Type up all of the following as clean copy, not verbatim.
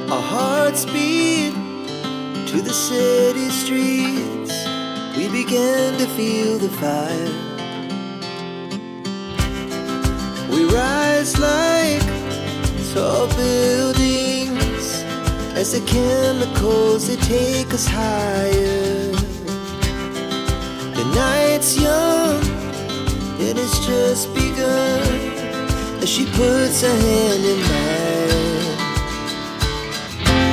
Our hearts beat to the city streets. We began to feel the fire. We rise like tall buildings as the chemicals, they take us higher. The night's young and it's just begun as she puts her hand in mine.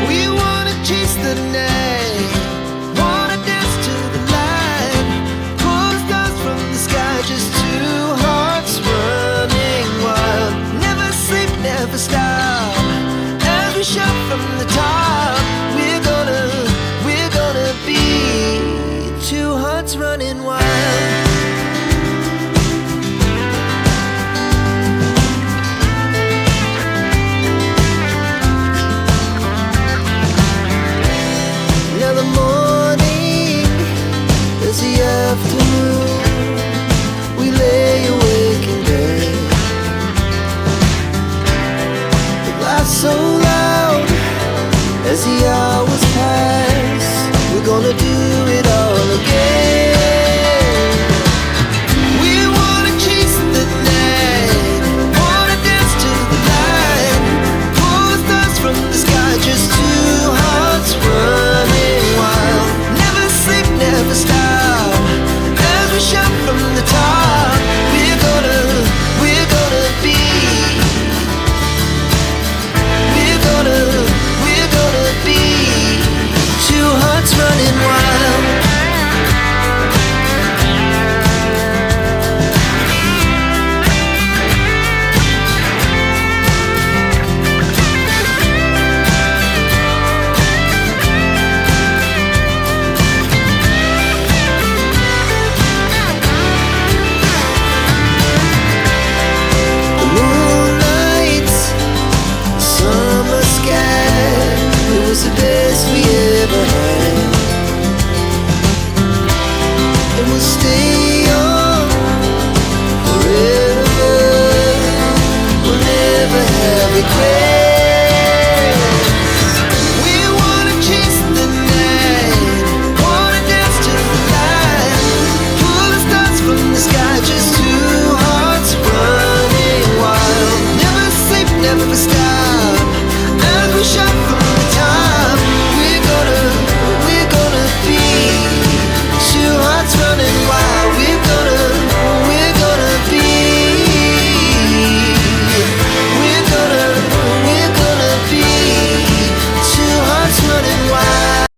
We wanna chase the night, wanna dance to the light, pull the stars from the sky, just two hearts running wild. Never sleep, never stop, as we shout from the top. We're gonna be two hearts running wild. Now the morning is the afternoon. We lay awake in bed. The laughs so loud as the hours